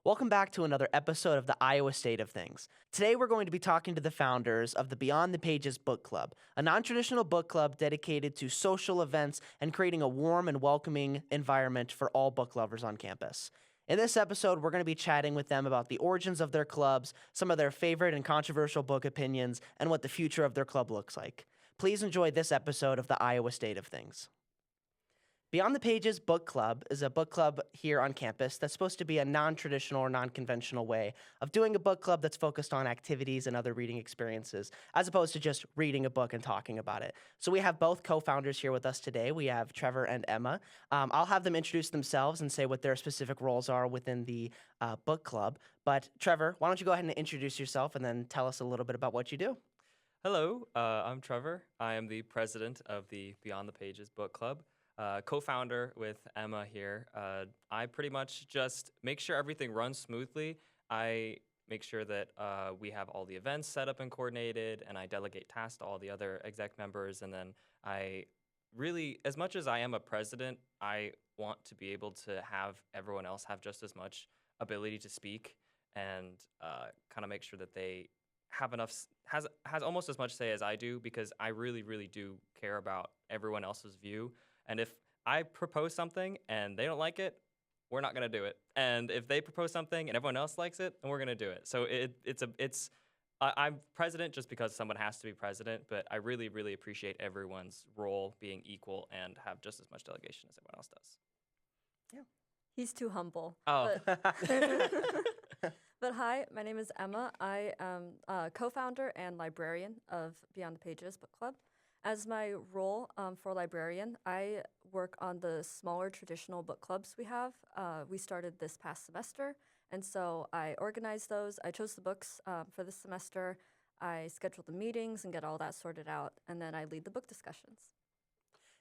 Welcome back to another episode of the Iowa State of Things. Today we're going to be talking to the founders of the Beyond the Pages Book Club, a non-traditional book club dedicated to social events and creating a warm and welcoming environment for all book lovers on campus. In this episode, we're going to be chatting with them about the origins of their clubs, some of their favorite and controversial book opinions, and what the future of their club looks like. Please enjoy this episode of the Iowa State of Things. Beyond the Pages Book Club is a book club here on campus that's supposed to be a non-traditional or non-conventional way of doing a book club that's focused on activities and other reading experiences, as opposed to just reading a book and talking about it. So we have both co-founders here with us today. We have Trevor and Emma. I'll have them introduce themselves and say what their specific roles are within the book club. But Trevor, why don't you go ahead and introduce yourself and then tell us a little bit about what you do? Hello, I'm Trevor. I am the president of the Beyond the Pages Book Club, co-founder with Emma here. I pretty much just make sure everything runs smoothly. I make sure that we have all the events set up and coordinated, and I delegate tasks to all the other exec members. And then I really, as much as I am a president, I want to be able to have everyone else have just as much ability to speak and kind of make sure that they have enough has almost as much say as I do, because I really do care about everyone else's view. And if I propose something and they don't like it, we're not going to do it. And if they propose something and everyone else likes it, then we're going to do it. So I'm president just because someone has to be president, but I really appreciate everyone's role being equal and have just as much delegation as everyone else does. He's too humble. Oh. But hi, my name is Emma. I am a co-founder and librarian of Beyond the Pages Book Club. As my role for librarian, I work on the smaller traditional book clubs we have. We started this past semester, and so I organize those. I chose the books for this semester. I schedule the meetings and get all that sorted out, and then I lead the book discussions.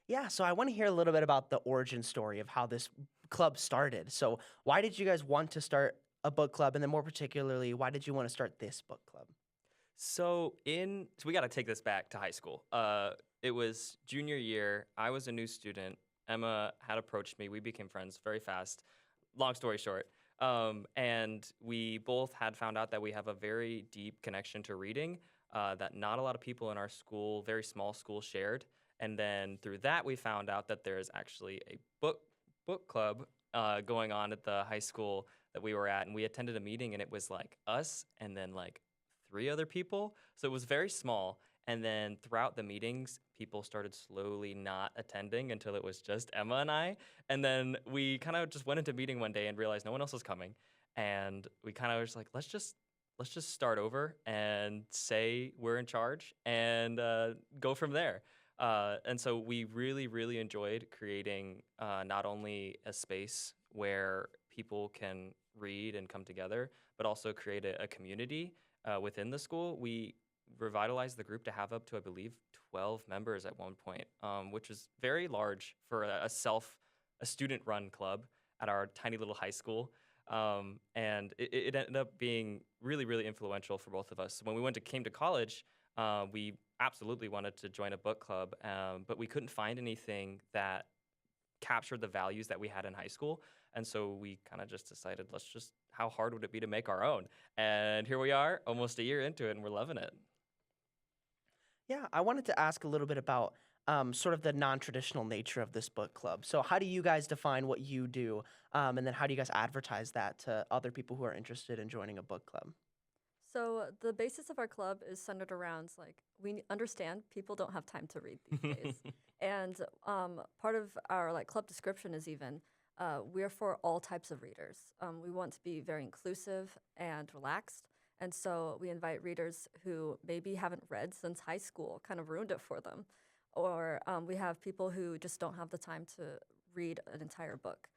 Yeah, so I want to hear a little bit about the origin story of how this club started. So why did you guys want to start a book club? And then more particularly, why did you want to start this book club? So we got to take this back to high school. It was junior year. I was a new student. Emma had approached me. We became friends very fast. Long story short. And we both had found out that we have a very deep connection to reading that not a lot of people in our school, very small school, shared. And then through that, we found out that there's actually a book club going on at the high school that we were at. And we attended a meeting, and it was like us and then like 3 other people. So it was very small. And then throughout the meetings, people started slowly not attending until it was just Emma and I. And then we kind of just went into meeting one day and realized no one else was coming. And we kind of was like, let's just start over and say we're in charge and go from there. And so we really enjoyed creating not only a space where people can read and come together, but also create a community within the school. We revitalized the group to have up to, I believe, 12 members at one point, which is very large for a student-run club at our tiny little high school. And it ended up being really influential for both of us. When we came to college, we absolutely wanted to join a book club, but we couldn't find anything that captured the values that we had in high school. And so we kind of just decided, how hard would it be to make our own? And here we are, almost a year into it, and we're loving it. Yeah, I wanted to ask a little bit about sort of the non-traditional nature of this book club. So how do you guys define what you do? And then how do you guys advertise that to other people who are interested in joining a book club? So the basis of our club is centered around, we understand people don't have time to read these days. And part of our club description is even, we're for all types of readers. We want to be very inclusive and relaxed. And so we invite readers who maybe haven't read since high school, kind of ruined it for them. Or we have people who just don't have the time to read an entire book.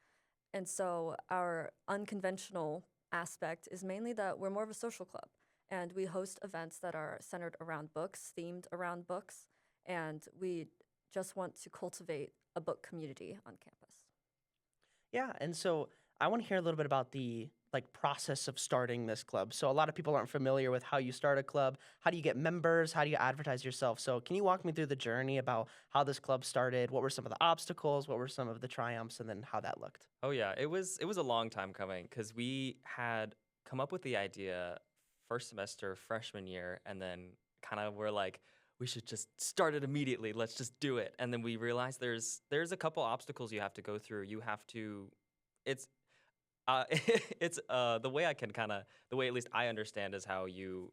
And so our unconventional aspect is mainly that we're more of a social club. And we host events that are centered around books, themed around books. And we just want to cultivate a book community on campus. Yeah, and so I want to hear a little bit about the like process of starting this club. So a lot of people aren't familiar with how you start a club. How do you get members? How do you advertise yourself? So can you walk me through the journey about how this club started? What were some of the obstacles? What were some of the triumphs? And then how that looked? Oh yeah, it was a long time coming because we had come up with the idea first semester freshman year, and then kind of were like, we should just start it immediately. Let's just do it. And then we realized there's a couple obstacles you have to go through. You have to, it's it's the way I can kind of the way at least I understand is how you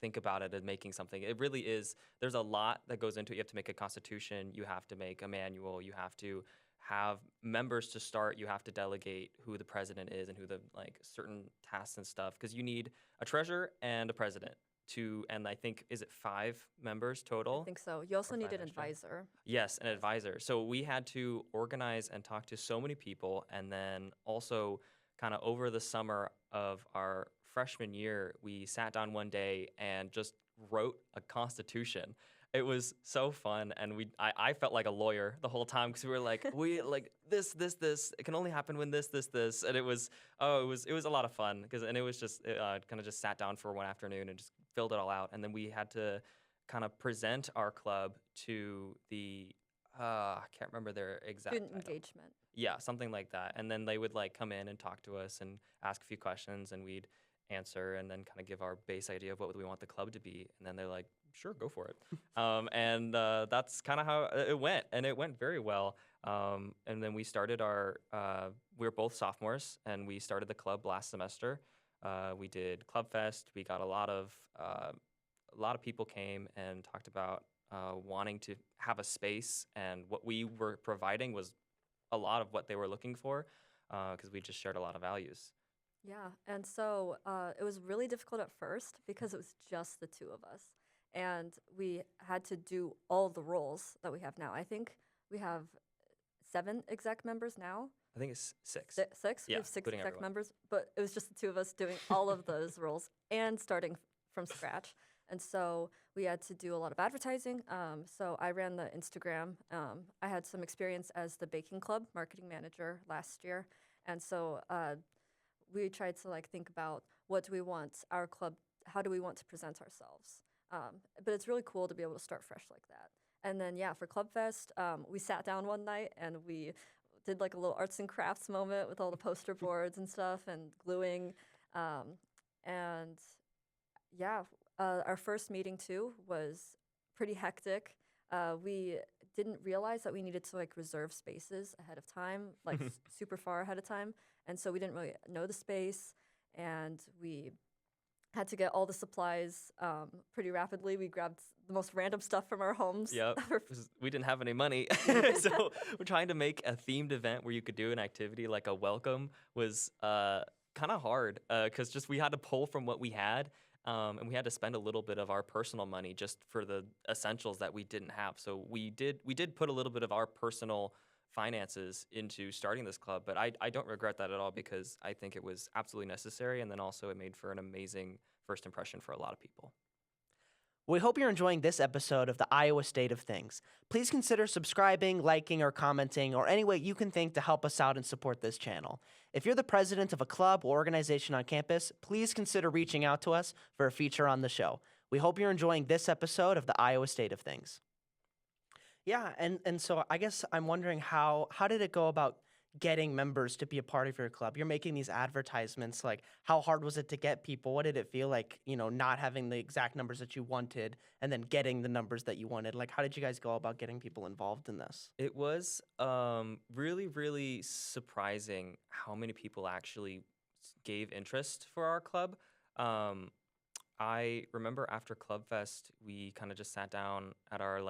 think about it as making something. It really is. There's a lot that goes into it. You have to make a constitution. You have to make a manual. You have to have members to start. You have to delegate who the president is and who the like certain tasks and stuff. Because you need a treasurer and a president to, and I think is it 5 members I total? think so. You also Or need 5 an extra? advisor. Yes, an advisor. So we had to organize and talk to so many people. And then also, kind of over the summer of our freshman year, we sat down one day and just wrote a constitution. It was so fun. And I felt like a lawyer the whole time because we were like, we like this. It can only happen when this. And it was, it was a lot of fun and it was just kind of just sat down for one afternoon and just filled it all out. And then we had to kind of present our club to the I can't remember their exact Student title. engagement. Yeah, something like that. And then they would like come in and talk to us and ask a few questions and we'd answer and then kind of give our base idea of what we want the club to be. And then they're like, sure, go for it. That's kind of how it went. And it went very well. And then we started we were both sophomores and we started the club last semester. We did Club Fest. We got a lot of people came and talked about wanting to have a space, and what we were providing was a lot of what they were looking for because we just shared a lot of values. Yeah, and so it was really difficult at first because it was just the two of us, and we had to do all the roles that we have now. I think we have 7 exec members now. I think it's 6. 6. We Yeah, have 6 including exec everyone. members, but it was just the two of us doing all of those roles and starting from scratch. And so we had to do a lot of advertising. So I ran the Instagram. I had some experience as the baking club marketing manager last year, and so we tried to like think about what do we want our club, how do we want to present ourselves. But it's really cool to be able to start fresh like that. And then yeah, for Club Fest, we sat down one night and we did like a little arts and crafts moment with all the poster boards and stuff and gluing. And yeah, our first meeting too was pretty hectic. We didn't realize that we needed to like reserve spaces ahead of time, like super far ahead of time. And so we didn't really know the space, and we had to get all the supplies pretty rapidly. We grabbed the most random stuff from our homes. Yep. We didn't have any money. So we're trying to make a themed event where you could do an activity like a welcome was kind of hard because just we had to pull from what we had. And we had to spend a little bit of our personal money just for the essentials that we didn't have. So we did put a little bit of our personal finances into starting this club, but I don't regret that at all because I think it was absolutely necessary. And then also it made for an amazing first impression for a lot of people. We hope you're enjoying this episode of the Iowa State of Things. Please consider subscribing, liking, or commenting, or any way you can think to help us out and support this channel. If you're the president of a club or organization on campus, please consider reaching out to us for a feature on the show. We hope you're enjoying this episode of the Iowa State of Things. Yeah, and so I guess I'm wondering how did it go about getting members to be a part of your club? You're making these advertisements. Like, how hard was it to get people? What did it feel like, not having the exact numbers that you wanted and then getting the numbers that you wanted? Like, how did you guys go about getting people involved in this? It was really, really surprising how many people actually gave interest for our club. I remember after Club Fest, we kind of just sat down at our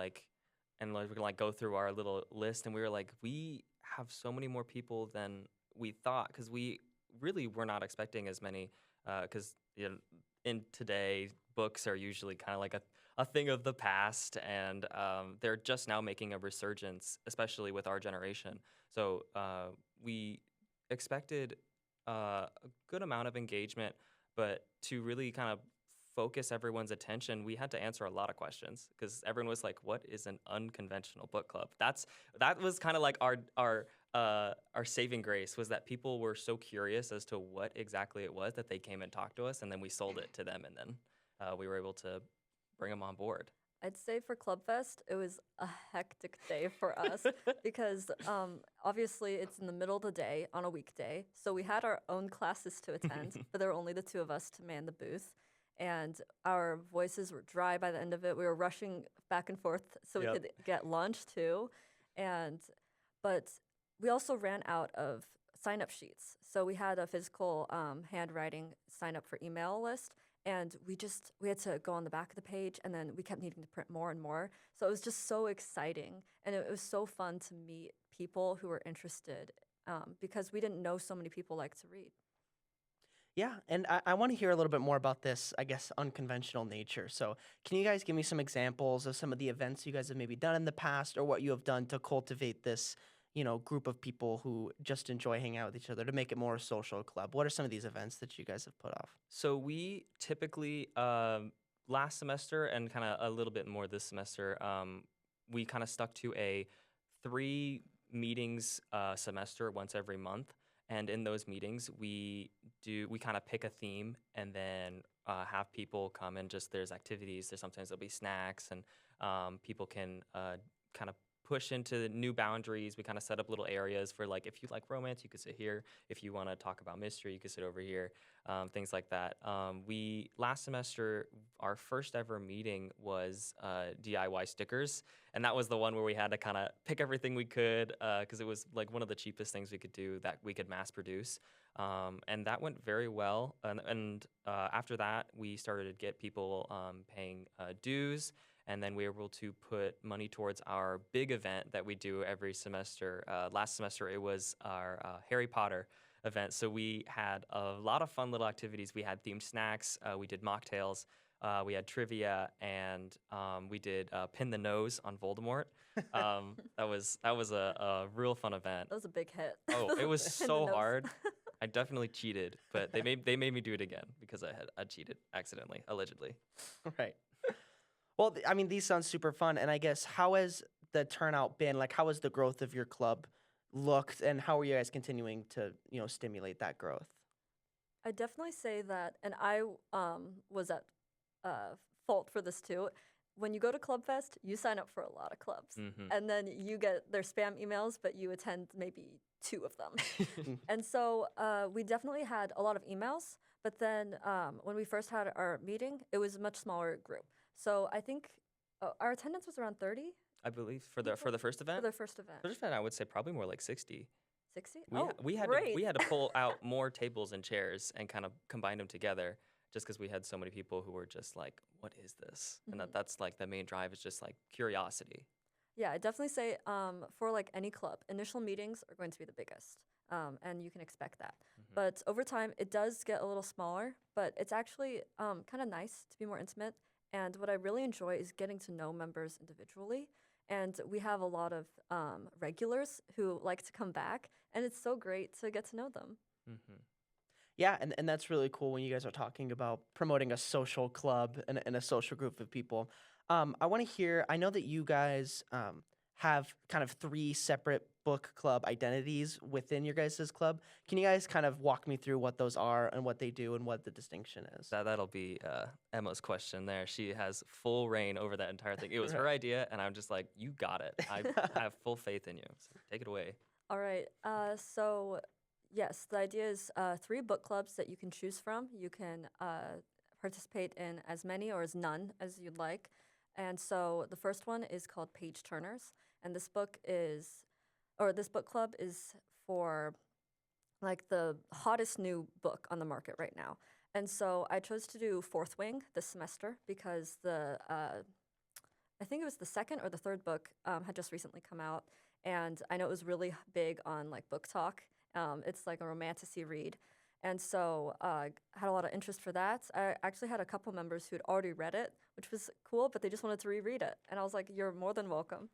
and we're gonna go through our little list, and we were like, we have so many more people than we thought because we really were not expecting as many because in today books are usually kind of like a thing of the past, and they're just now making a resurgence, especially with our generation. So we expected a good amount of engagement, but to really kind of focus everyone's attention, we had to answer a lot of questions because everyone was like, what is an unconventional book club? That was kind of like our our saving grace was that people were so curious as to what exactly it was that they came and talked to us, and then we sold it to them, and then we were able to bring them on board. I'd say for Club Fest, it was a hectic day for us because obviously it's in the middle of the day on a weekday. So we had our own classes to attend, but there were only the two of us to man the booth. And our voices were dry by the end of it. We were rushing back and forth so we Yep. could get lunch too. But we also ran out of sign up sheets. So we had a physical handwriting sign up for email list. And we had to go on the back of the page, and then we kept needing to print more and more. So it was just so exciting, and it was so fun to meet people who were interested because we didn't know so many people like to read. Yeah, and I want to hear a little bit more about this, I guess, unconventional nature. So, can you guys give me some examples of some of the events you guys have maybe done in the past or what you have done to cultivate this, group of people who just enjoy hanging out with each other to make it more a social club? What are some of these events that you guys have put off? So we typically last semester and kind of a little bit more this semester, we kind of stuck to a 3 meetings semester once every month. And in those meetings, we kind of pick a theme and then have people come and just there's activities. Sometimes there'll be snacks and people can kind of push into new boundaries. We kind of set up little areas for like if you like romance, you could sit here. If you want to talk about mystery, you could sit over here. Things like that. We last semester our first ever meeting was DIY stickers, and that was the one where we had to kind of pick everything we could because it was like one of the cheapest things we could do that we could mass produce. And that went very well. And after that, we started to get people paying dues. And then we were able to put money towards our big event that we do every semester. Last semester, it was our Harry Potter event. So we had a lot of fun little activities. We had themed snacks. We did mocktails. We had trivia, and we did pin the nose on Voldemort. That was a real fun event. That was a big hit. Oh, it was In the so notes. hard. I definitely cheated, but they made me do it again because I cheated accidentally, allegedly. Right. Well, I mean, these sound super fun. And I guess how has the turnout been? Like, how has the growth of your club looked, and how are you guys continuing to, stimulate that growth? I definitely say that, and I was at fault for this too. When you go to Club Fest, you sign up for a lot of clubs, and then you get their spam emails, but you attend maybe 2 of them. And so we definitely had a lot of emails, but then when we first had our meeting, it was a much smaller group. So I think our attendance was around 30 I believe for the first for event. their first event. First event, I would say probably more like 60. 60? We had great. we had to pull out more tables and chairs and kind of combine them together just because we had so many people who were just like, "What is this?" And that's like the main drive is just like curiosity. Yeah, I definitely say for like any club, initial meetings are going to be the biggest, and you can expect that. But over time, it does get a little smaller, but it's actually kind of nice to be more intimate. And what I really enjoy is getting to know members individually. And we have a lot of regulars who like to come back, and it's so great to get to know them. Yeah, and that's really cool when you guys are talking about promoting a social club and a social group of people. I want to hear, I know that you guys have kind of 3 separate book club identities within your guys' club. Can you guys kind of walk me through what those are and what they do and what the distinction is? That'll be Emma's question there. She has full reign over that entire thing. It was her Right. idea, and I'm just like, "You got it. I have full faith in you. So take it away." All right. So, yes, the idea is 3 book clubs that you can choose from. You can participate in as many or as none as you'd like. And so the first one is called Page Turners. And this book club is for like the hottest new book on the market right now. And so I chose to do Fourth Wing this semester because I think it was the second or the third book had just recently come out, and I know it was really big on like Book Talk. It's like a romantasy read, and so had a lot of interest for that. I actually had a couple members who had already read it, which was cool, but they just wanted to reread it, and I was like, "You're more than welcome."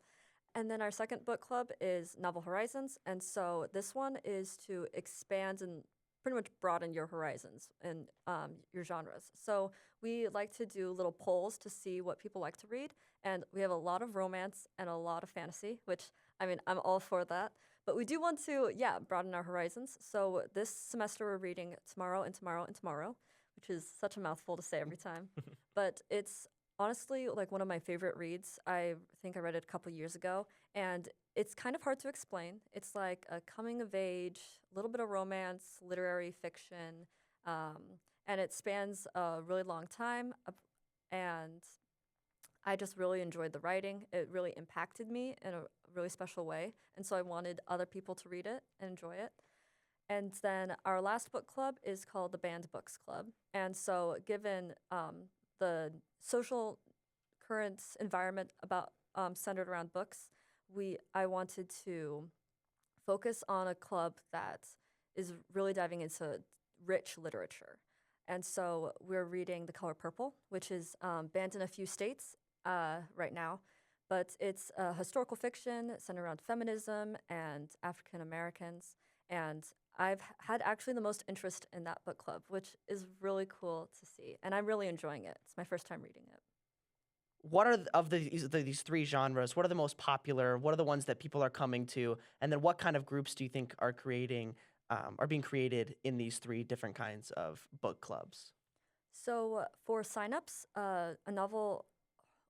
And then our second book club is Novel Horizons, and so this one is to expand and pretty much broaden your horizons and your genres. So we like to do little polls to see what people like to read, and we have a lot of romance and a lot of fantasy, which I mean I'm all for that. But we do want to, yeah, broaden our horizons. So this semester we're reading Tomorrow and Tomorrow and Tomorrow, which is such a mouthful to say every time. But it's honestly like one of my favorite reads. I think I read it a couple years ago, and it's kind of hard to explain. It's like a coming of age, a little bit of romance, literary fiction, um, and it spans a really long time. And I just really enjoyed the writing. It really impacted me in a really special way. And so I wanted other people to read it and enjoy it. And then our last book club is called the Banned Books Club. And so, given the social current environment about centered around books, I wanted to focus on a club that is really diving into rich literature. And so we're reading The Color Purple, which is banned in a few states right now, but it's historical fiction centered around feminism and African Americans. And I've had actually the most interest in that book club, which is really cool to see. And I'm really enjoying it. It's my first time reading it. What are these three genres? What are the most popular? What are the ones that people are coming to? And then what kind of groups do you think are being created in these three different kinds of book clubs? So for signups, a novel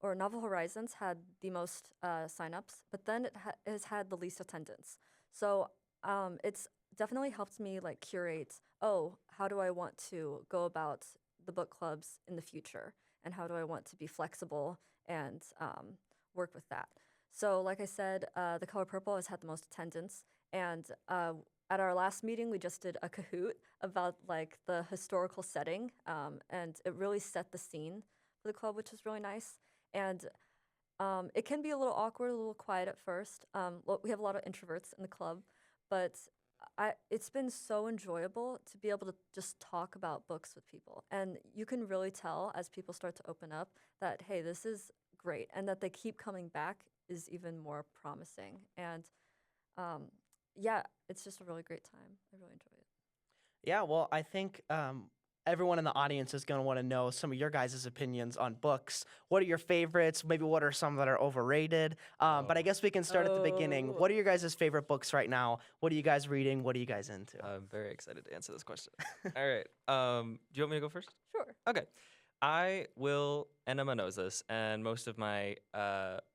or Novel Horizons had the most signups, but then it has had the least attendance. So it's definitely helped me like curate, oh, how do I want to go about the book clubs in the future? And how do I want to be flexible and work with that? So like I said, The Color Purple has had the most attendance. And at our last meeting, we just did a Kahoot about like the historical setting. And it really set the scene for the club, which was really nice. And it can be a little awkward, a little quiet at first. We have a lot of introverts in the club, but it's been so enjoyable to be able to just talk about books with people. And you can really tell as people start to open up that, hey, this is great. And that they keep coming back is even more promising. And yeah, it's just a really great time. I really enjoy it. Yeah, well, I think everyone in the audience is going to want to know some of your guys' opinions on books. What are your favorites? Maybe what are some that are overrated? But I guess we can start at the beginning. What are your guys' favorite books right now? What are you guys reading? What are you guys into? I'm very excited to answer this question. All right. Do you want me to go first? Sure. Okay. I will, and Emma knows this, and most of my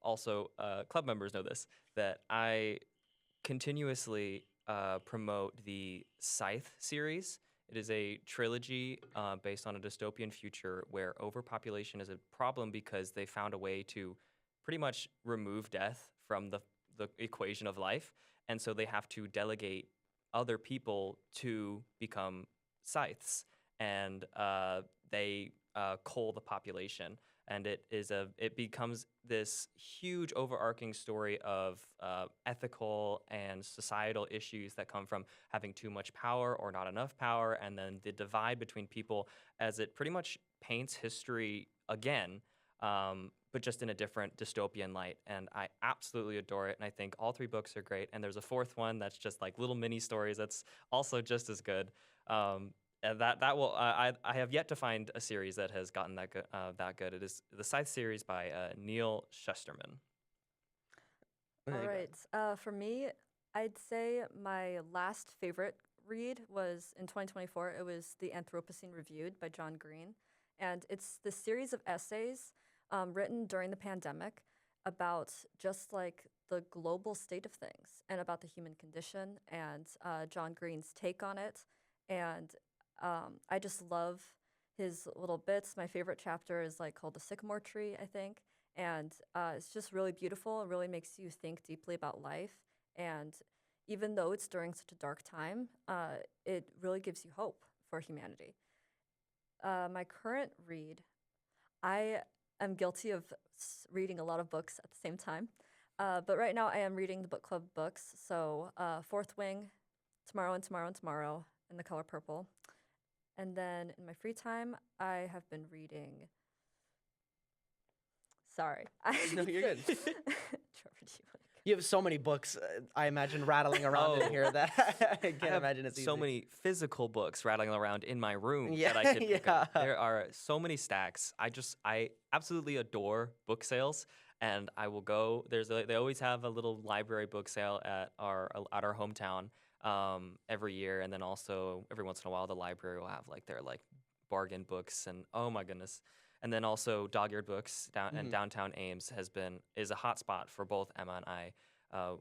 also club members know this, that I continuously promote the Scythe series. It is a trilogy based on a dystopian future where overpopulation is a problem because they found a way to pretty much remove death from the equation of life. And so they have to delegate other people to become scythes. And they cull the population. And it becomes this huge overarching story of ethical and societal issues that come from having too much power or not enough power, and then the divide between people as it pretty much paints history again, but just in a different dystopian light. And I absolutely adore it, and I think all three books are great. And there's a fourth one that's just like little mini stories that's also just as good. And that will I have yet to find a series that has gotten that good. It is the Scythe series by Neil Shusterman. All right. For me, I'd say my last favorite read was in 2024. It was The Anthropocene Reviewed by John Green. And it's this series of essays written during the pandemic about just like the global state of things and about the human condition and John Green's take on it. And I just love his little bits. My favorite chapter is like called The Sycamore Tree, I think. And it's just really beautiful. It really makes you think deeply about life. And even though it's during such a dark time, it really gives you hope for humanity. My current read, I am guilty of reading a lot of books at the same time. But right now I am reading the book club books. So Fourth Wing, Tomorrow and Tomorrow and Tomorrow, and The Color Purple. And then in my free time, I have been reading. Sorry. No, you're good. Trevor, do you want to You have so many books, I imagine, rattling around in here that I can't imagine it's so easy. many physical books rattling around in my room Yeah, that I could pick up. yeah. There are so many stacks. I absolutely adore book sales, and I will go. They always have a little library book sale at our hometown every year, and then also every once in a while the library will have like their like bargain books, and oh my goodness. And then also Dog-Eared Books and downtown Ames is a hot spot for both Emma and I.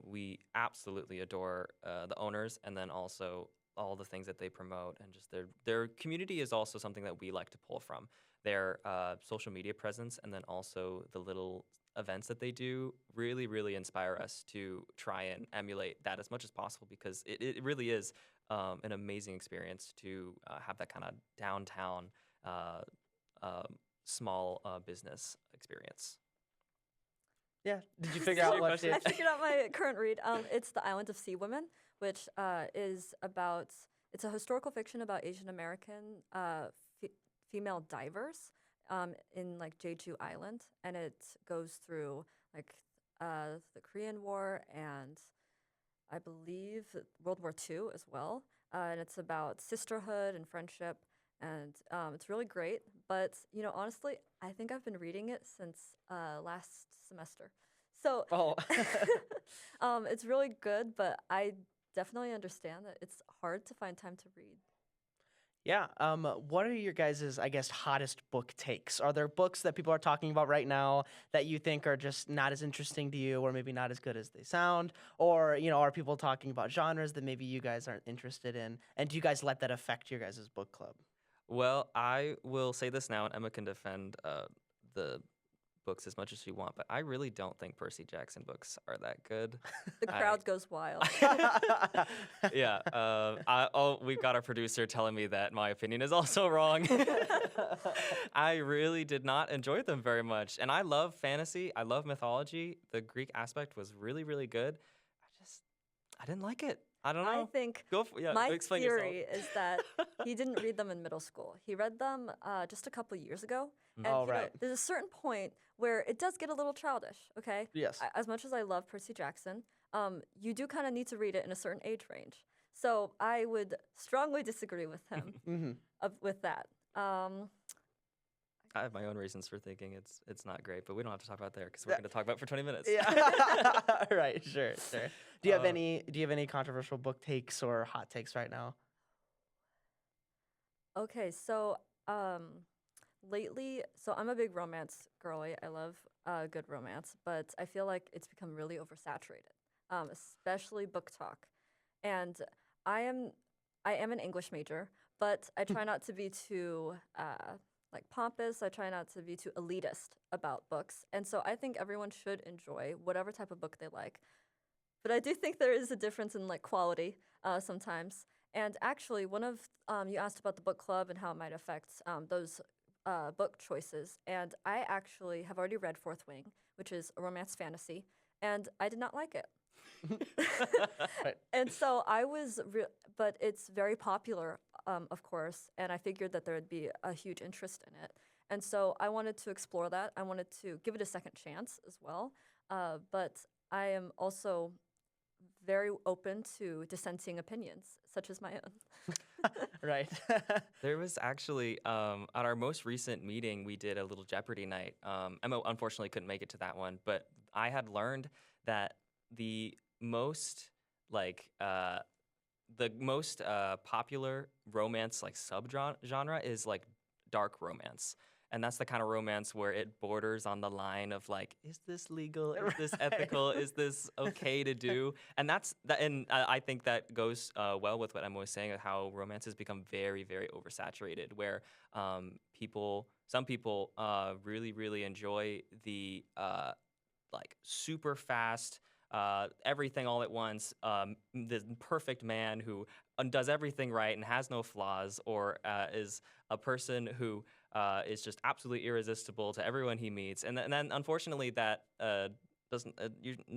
We absolutely adore the owners, and then also all the things that they promote, and just their community is also something that we like to pull from. Their social media presence, and then also the little events that they do really inspire us to try and emulate that as much as possible, because it really is an amazing experience to have that kind of downtown small business experience. Yeah. Did you figure So out what question? to? I figured out my current read. It's The Island of Sea Women, which is about, it's a historical fiction about Asian American female divers in like Jeju Island, and it goes through like the Korean War and I believe World War II as well. And it's about sisterhood and friendship, and it's really great. But you know, honestly, I think I've been reading it since last semester. So Oh. it's really good, but I definitely understand that it's hard to find time to read. Yeah. What are your guys', I guess, hottest book takes? Are there books that people are talking about right now that you think are just not as interesting to you, or maybe not as good as they sound? Or, you know, are people talking about genres that maybe you guys aren't interested in? And do you guys let that affect your guys' book club? Well, I will say this now, and Emma can defend the books as much as you want, but I really don't think Percy Jackson books are that good. The I- crowd goes wild. Yeah. We've got our producer telling me that my opinion is also wrong. I really did not enjoy them very much. And I love fantasy. I love mythology. The Greek aspect was really good. I didn't like it. I don't know. I think Yeah, my explain theory yourself. is that he didn't read them in middle school. He read them just a couple years ago. And Oh, you know, right. there's a certain point where it does get a little childish, okay? Yes. As much as I love Percy Jackson, you do kind of need to read it in a certain age range. So I would strongly disagree with him Mm-hmm. with that. I have my own reasons for thinking it's not great, but we don't have to talk about there because we're going to talk about it for 20 minutes. Yeah. Right. Sure. Do you have Uh, any controversial book takes or hot takes right now? Okay, so lately, so I'm a big romance girly. I love good romance, but I feel like it's become really oversaturated, especially book talk. And I am an English major, but I try not to be too like pompous. I try not to be too elitist about books, and so I think everyone should enjoy whatever type of book they like. But I do think there is a difference in like quality sometimes. And actually, one of you asked about the book club and how it might affect those book choices. And I actually have already read Fourth Wing, which is a romance fantasy, and I did not like it. Right. And so I was, but it's very popular, of course, and I figured that there would be a huge interest in it. And so I wanted to explore that. I wanted to give it a second chance as well. But I am also very open to dissenting opinions, such as my own. Right. There was actually at our most recent meeting, we did a little Jeopardy night. Emma unfortunately couldn't make it to that one, but I had learned that the most popular romance like subgenre is like dark romance. And that's the kind of romance where it borders on the line of like, is this legal? Is this Right. ethical? Is this okay to do? And that's that. And I think that goes well with what Emma was saying, of how romance has become very oversaturated. Where some people really enjoy the like super fast. Everything all at once, the perfect man who does everything right and has no flaws, or is a person who is just absolutely irresistible to everyone he meets. And then unfortunately, that doesn't.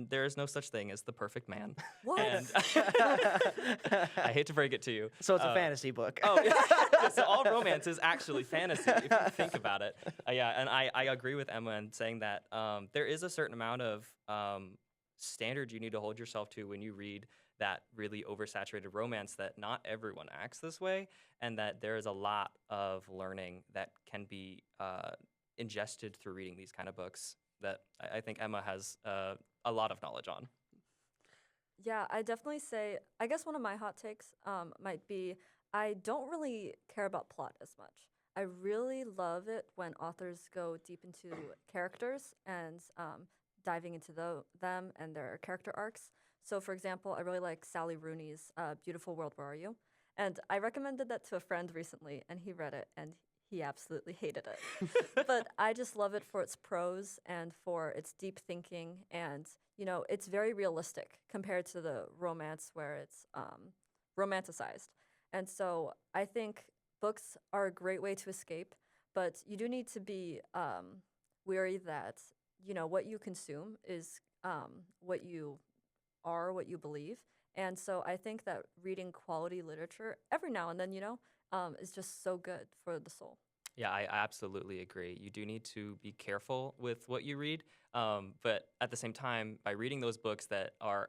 There is no such thing as the perfect man. What? And I hate to break it to you. So it's a fantasy book. Oh, yeah. So all romance is actually fantasy, if you think about it. Yeah, and I agree with Emma in saying that there is a certain amount of standard you need to hold yourself to when you read that really oversaturated romance, that not everyone acts this way, and that there is a lot of learning that can be ingested through reading these kind of books that I think Emma has a lot of knowledge on. Yeah, I definitely say, I guess one of my hot takes might be I don't really care about plot as much. I really love it when authors go deep into characters and diving into them and their character arcs. So, for example, I really like Sally Rooney's Beautiful World, Where Are You? And I recommended that to a friend recently, and he read it, and he absolutely hated it. But I just love it for its prose and for its deep thinking, and it's very realistic compared to the romance where it's romanticized. And so I think books are a great way to escape, but you do need to be weary that what you consume is what you are, what you believe. And so I think that reading quality literature every now and then, is just so good for the soul. Yeah, I absolutely agree. You do need to be careful with what you read, but at the same time, by reading those books that are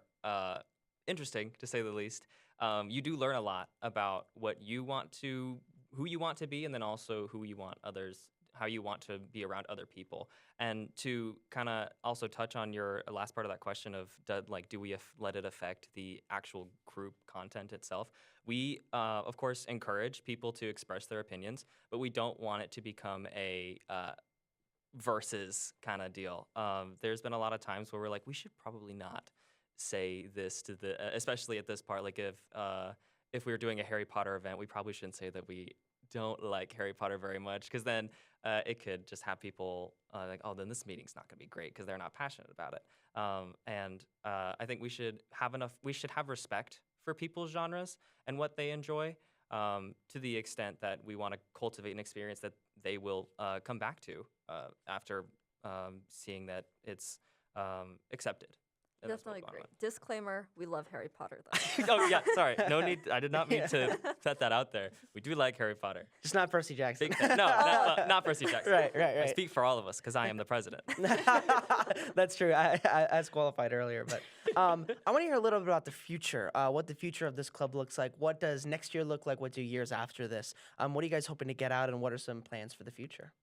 interesting, to say the least, you do learn a lot about what you want to, who you want to be, and then also who you want others, how you want to be around other people. And to kind of also touch on your last part of that question of do we let it affect the actual group content itself? We, of course, encourage people to express their opinions, but we don't want it to become a versus kind of deal. There's been a lot of times where we're like, we should probably not say this to especially at this part. Like if we were doing a Harry Potter event, we probably shouldn't say that we don't like Harry Potter very much, because then it could just have people like, oh, then this meeting's not going to be great because they're not passionate about it. And I think we should have respect for people's genres and what they enjoy, to the extent that we want to cultivate an experience that they will come back to after seeing that it's accepted. And that's what Definitely we agree. want. Disclaimer: we love Harry Potter, though. Oh yeah, sorry. No need. I did not mean to set that out there. We do like Harry Potter. Just not Percy Jackson. Not Percy Jackson. Right. I speak for all of us because I am the president. That's true. I as qualified earlier, but I want to hear a little bit about the future. What the future of this club looks like. What does next year look like? What do years after this? What are you guys hoping to get out, and what are some plans for the future?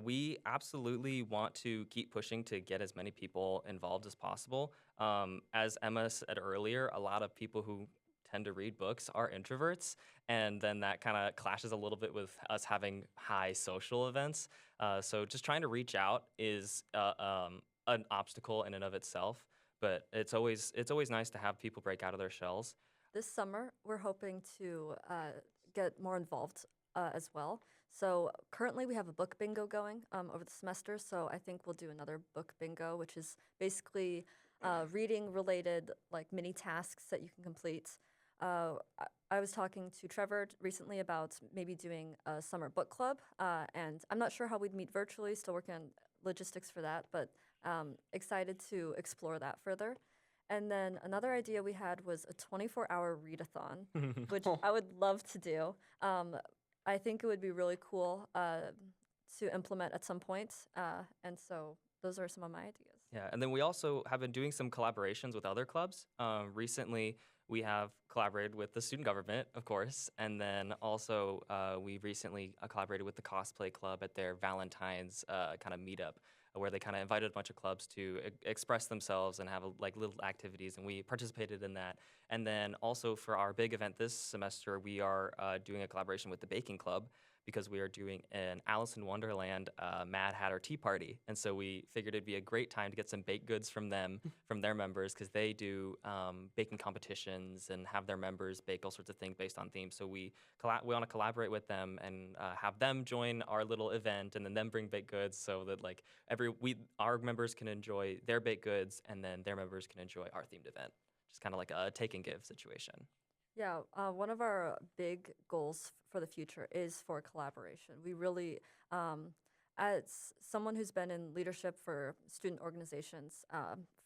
We absolutely want to keep pushing to get as many people involved as possible. As Emma said earlier, a lot of people who tend to read books are introverts, and then that kind of clashes a little bit with us having high social events. So just trying to reach out is an obstacle in and of itself, but it's always nice to have people break out of their shells. This summer, we're hoping to get more involved as well. So currently, we have a book bingo going over the semester. So I think we'll do another book bingo, which is basically reading related like mini tasks that you can complete. I was talking to Trevor recently about maybe doing a summer book club, and I'm not sure how we'd meet virtually. Still working on logistics for that, but excited to explore that further. And then another idea we had was a 24-hour readathon, which I would love to do. I think it would be really cool to implement at some point. And so those are some of my ideas. Yeah, and then we also have been doing some collaborations with other clubs. Recently, we have collaborated with the student government, of course, and then also we recently collaborated with the cosplay club at their Valentine's kind of meetup, where they kind of invited a bunch of clubs to express themselves and have like little activities, and we participated in that. And then also for our big event this semester, we are doing a collaboration with the Baking Club, because we are doing an Alice in Wonderland Mad Hatter Tea Party. And so we figured it'd be a great time to get some baked goods from them, from their members, because they do baking competitions and have their members bake all sorts of things based on themes. So we want to collaborate with them and have them join our little event, and then them bring baked goods, so that like our members can enjoy their baked goods, and then their members can enjoy our themed event. Just kind of like a take and give situation. Yeah, one of our big goals for the future is for collaboration. We really, as someone who's been in leadership for student organizations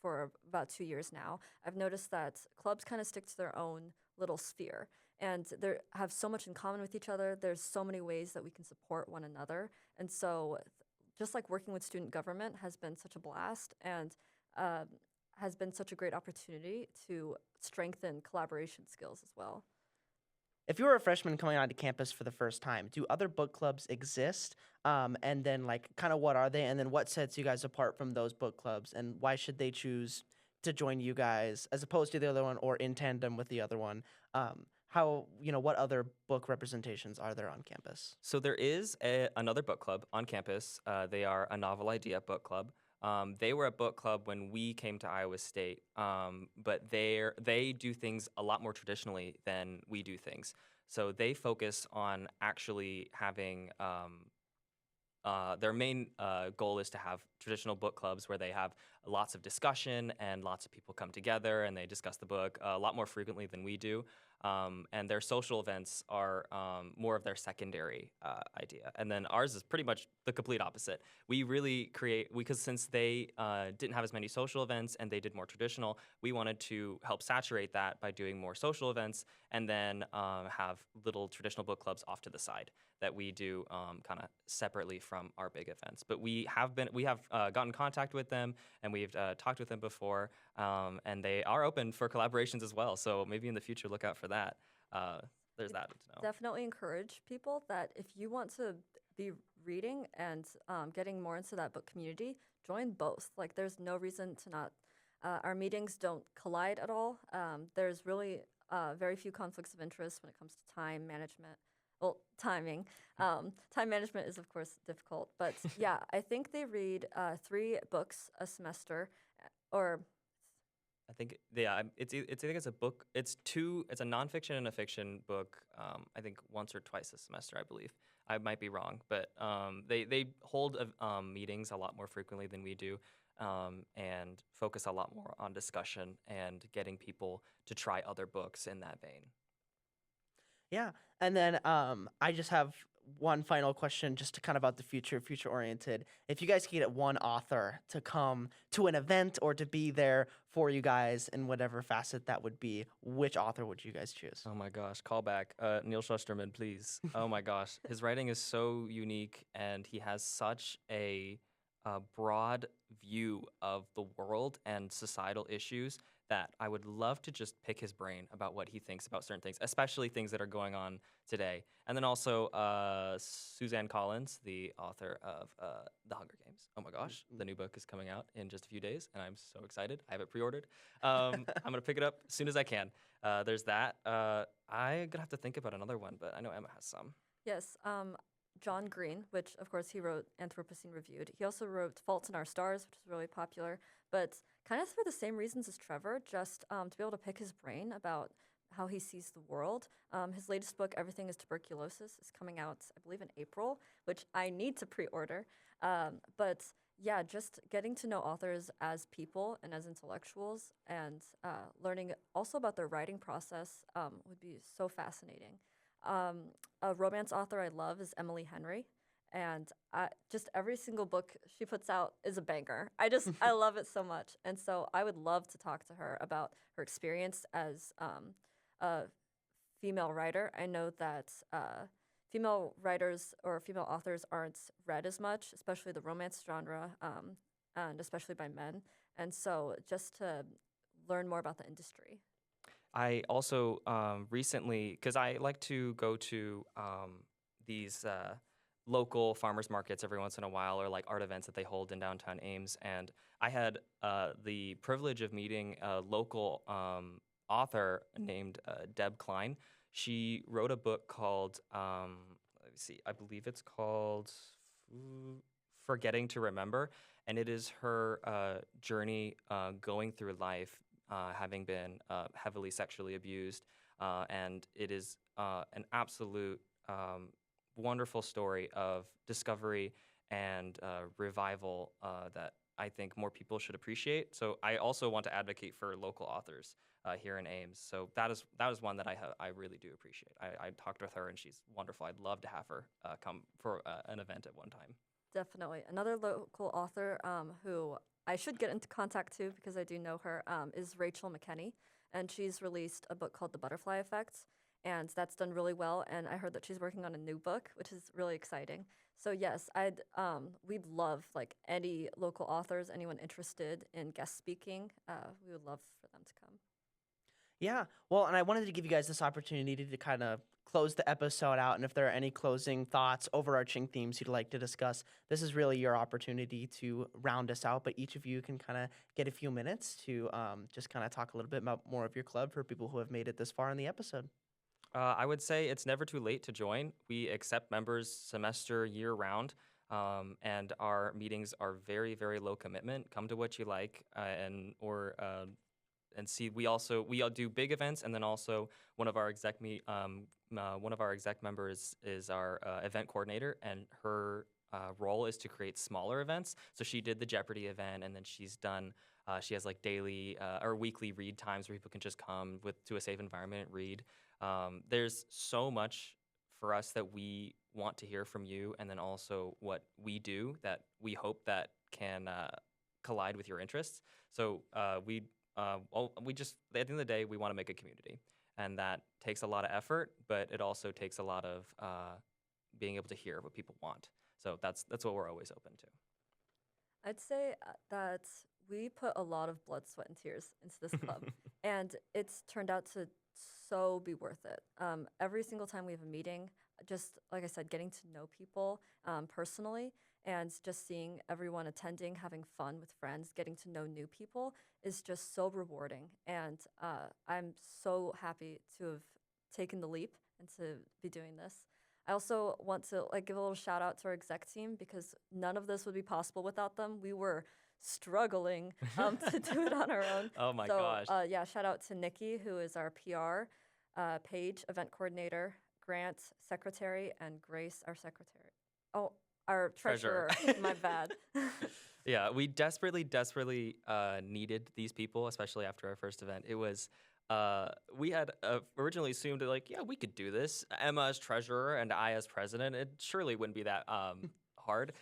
for about 2 years now, I've noticed that clubs kind of stick to their own little sphere, and they have so much in common with each other. There's so many ways that we can support one another, and so just like working with student government has been such a blast, and has been such a great opportunity to strengthen collaboration skills as well. if you were a freshman coming onto campus for the first time, do other book clubs exist? And then, like, kind of what are they? And then what sets you guys apart from those book clubs? And why should they choose to join you guys as opposed to the other one or in tandem with the other one? What other book representations are there on campus? So there is another book club on campus. They are a Novel Idea book club. They were a book club when we came to Iowa State, but they do things a lot more traditionally than we do things. So they focus on actually having their main goal is to have traditional book clubs where they have lots of discussion and lots of people come together and they discuss the book a lot more frequently than we do. And their social events are more of their secondary idea. And then ours is pretty much the complete opposite. We really because since they didn't have as many social events and they did more traditional, we wanted to help saturate that by doing more social events and then have little traditional book clubs off to the side that we do kind of separately from our big events. But we have gotten in contact with them and we've talked with them before, and they are open for collaborations as well. So maybe in the future, look out for that. There's that to know. Definitely encourage people that if you want to be reading and getting more into that book community, join both. Like, there's no reason to not. Our meetings don't collide at all. There's really very few conflicts of interest when it comes to time management. Well, timing. Time management is, of course, difficult. But yeah, I think they read 3 books a semester, or I think I think it's a book. It's a nonfiction and a fiction book. I think once or twice a semester, I believe. I might be wrong, but they hold meetings a lot more frequently than we do, and focus a lot more on discussion and getting people to try other books in that vein. Yeah. And then I just have one final question just to kind of about the future oriented. If you guys could get one author to come to an event or to be there for you guys in whatever facet that would be, which author would you guys choose? Oh my gosh, call back. Neil Shusterman, please. Oh my gosh. His writing is so unique and he has such a broad view of the world and societal issues that I would love to just pick his brain about what he thinks about certain things, especially things that are going on today. And then also Suzanne Collins, the author of The Hunger Games. Oh my gosh, the new book is coming out in just a few days, and I'm so excited. I have it pre-ordered. I'm going to pick it up as soon as I can. There's that. I'm going to have to think about another one, but I know Emma has some. yes, John Green, which of course he wrote Anthropocene Reviewed. He also wrote Fault in Our Stars, which is really popular, but kind of for the same reasons as Trevor, just to be able to pick his brain about how he sees the world. His latest book, Everything is Tuberculosis, is coming out, I believe, in April, which I need to pre-order. But yeah, just getting to know authors as people and as intellectuals and learning also about their writing process would be so fascinating. A romance author I love is Emily Henry, and just every single book she puts out is a banger. I love it so much, and so I would love to talk to her about her experience as a female writer. I know that female writers or female authors aren't read as much, especially the romance genre, and especially by men, and so just to learn more about the industry. I also recently, because I like to go to these local farmers markets every once in a while, or like art events that they hold in downtown Ames, and I had the privilege of meeting a local author named Deb Klein. She wrote a book called, let me see, I believe it's called Forgetting to Remember, and it is her journey going through life, having been heavily sexually abused, and it is an absolute wonderful story of discovery and revival that I think more people should appreciate. So I also want to advocate for local authors here in Ames. So that is one that I really do appreciate. I talked with her and she's wonderful. I'd love to have her come for an event at one time. Definitely. Another local author who I should get into contact to because I do know her is Rachel McKenney, and she's released a book called The Butterfly Effect, and that's done really well. And I heard that she's working on a new book, which is really exciting. So yes, we'd love like any local authors, anyone interested in guest speaking. We would love for them to come. Yeah. Well, and I wanted to give you guys this opportunity to kind of close the episode out, and if there are any closing thoughts, overarching themes you'd like to discuss, this is really your opportunity to round us out. But each of you can kind of get a few minutes to just kind of talk a little bit about more of your club for people who have made it this far in the episode. I would say it's never too late to join. We accept members semester year round, and our meetings are very, very low commitment. Come to what you like, and see. We all do big events, and then also one of our exec members is our event coordinator, and her role is to create smaller events. So she did the Jeopardy event, and then she's done. She has like daily or weekly read times where people can just come to a safe environment and read. There's so much for us that we want to hear from you, and then also what we do that we hope that can collide with your interests. So we just at the end of the day, we want to make a community, and that takes a lot of effort, but it also takes a lot of being able to hear what people want. So that's what we're always open to. I'd say that we put a lot of blood, sweat, and tears into this club, and it's turned out to so be worth it. Every single time we have a meeting, just like I said, getting to know people personally, and just seeing everyone attending, having fun with friends, getting to know new people is just so rewarding. And I'm so happy to have taken the leap and to be doing this. I also want to give a little shout out to our exec team, because none of this would be possible without them. We were struggling to do it on our own. Oh my gosh. Yeah, shout out to Nikki, who is our PR, Paige, event coordinator, Grant, secretary, and Grace, our secretary. Oh, our treasurer. My bad. Yeah, we desperately needed these people, especially after our first event. It was, we had originally assumed that, yeah, we could do this. Emma as treasurer and I as president, it surely wouldn't be that hard.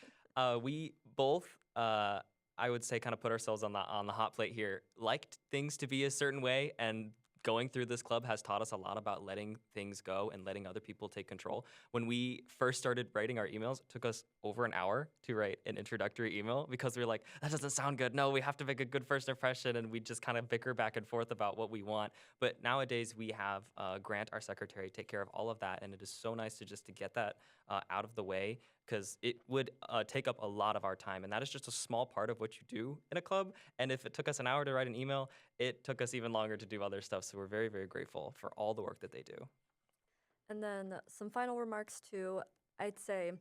We both, I would say, kind of put ourselves on the hot plate here, liked things to be a certain way, and going through this club has taught us a lot about letting things go and letting other people take control. When we first started writing our emails, it took us over an hour to write an introductory email, because we were like, that doesn't sound good. No, we have to make a good first impression, and we just kind of bicker back and forth about what we want. But nowadays we have Grant, our secretary, take care of all of that, and it is so nice to get that out of the way, because it would take up a lot of our time, and that is just a small part of what you do in a club. And if it took us an hour to write an email, it took us even longer to do other stuff. So we're very, very grateful for all the work that they do. And then some final remarks too. I'd say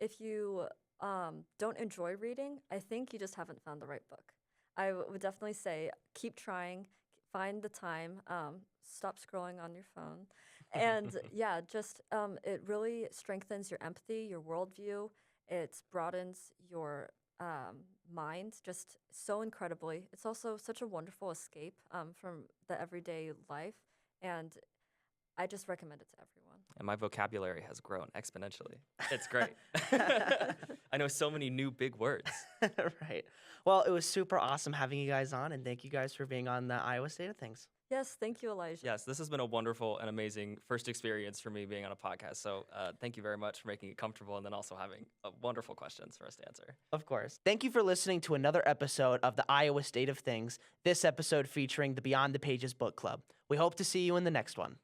if you don't enjoy reading, I think you just haven't found the right book. I would definitely say keep trying, find the time, stop scrolling on your phone. And yeah, just it really strengthens your empathy, your worldview. It broadens your mind just so incredibly. It's also such a wonderful escape from the everyday life. And I just recommend it to everyone. And my vocabulary has grown exponentially. It's great. I know so many new big words. Right. Well, it was super awesome having you guys on, and thank you guys for being on the Iowa State of Things. Yes, thank you, Elijah. Yes, this has been a wonderful and amazing first experience for me being on a podcast. So thank you very much for making it comfortable, and then also having wonderful questions for us to answer. Of course. Thank you for listening to another episode of the Iowa State of Things, this episode featuring the Beyond the Pages Book Club. We hope to see you in the next one.